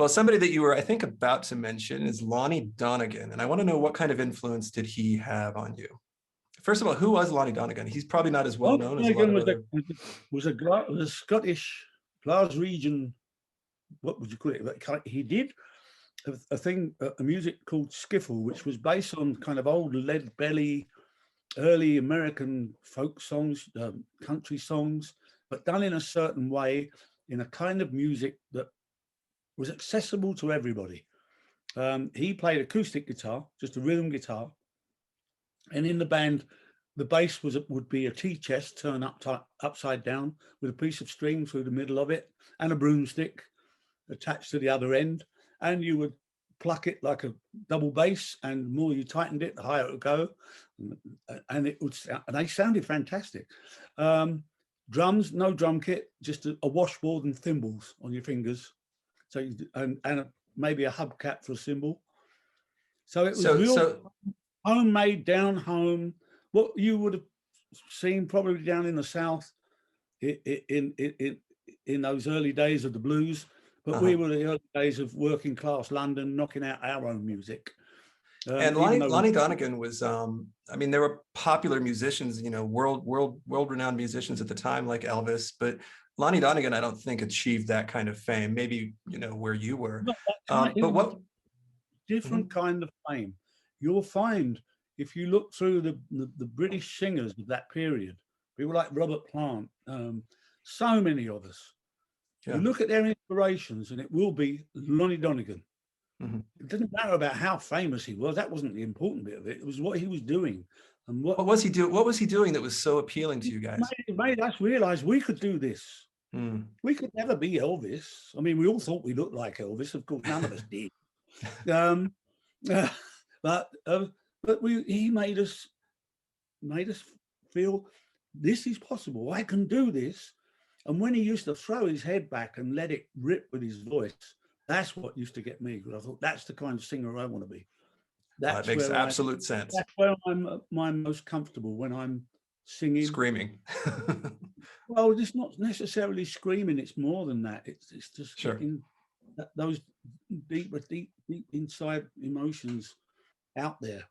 Well, somebody that you were, I think, about to mention is Lonnie Donegan, and I want to know what kind of influence did he have on you? First of all, who was Lonnie Donegan? He's probably not as well Lonnie known as a lot Donegan of was other. a Scottish Glaswegian. What would you call it? He did a thing, a music called skiffle, which was based on kind of old lead belly, early American folk songs, country songs, but done in a certain way, in a kind of music that was accessible to everybody. He played acoustic guitar, just a rhythm guitar, and in the band, the bass would be a tea chest turned upside down with a piece of string through the middle of it and a broomstick attached to the other end, and you would pluck it like a double bass, and the more you tightened it, the higher it would go, and it would. And they sounded fantastic. Drums, no drum kit, just a washboard and thimbles on your fingers. So maybe a hubcap for a cymbal. So it was real homemade, down home. What you would have seen probably down in the South in those early days of the blues. But we were the early days of working class London, knocking out our own music. And Lonnie Donegan was, I mean, there were popular musicians, you know, world-renowned musicians at the time, like Elvis, but Lonnie Donegan, I don't think achieved that kind of fame. Maybe, you know, where you were. But what different kind of fame. You'll find if you look through the British singers of that period, people like Robert Plant, so many of us. Yeah. You look at their inspirations, and it will be Lonnie Donegan. It doesn't matter about how famous he was. That wasn't the important bit of it. It was what he was doing. And what was he doing? What was he doing that was so appealing to you guys? It made us realize we could do this. We could never be Elvis. I mean, we all thought we looked like Elvis. Of course, none of us did. But he made us feel this is possible. I can do this. And when he used to throw his head back and let it rip with his voice, that's what used to get me. Because I thought that's the kind of singer I want to be. That makes absolute sense. That's where I'm most comfortable, when I'm singing, screaming. Well, it's not necessarily screaming. It's more than that. It's just getting those deep inside emotions out there.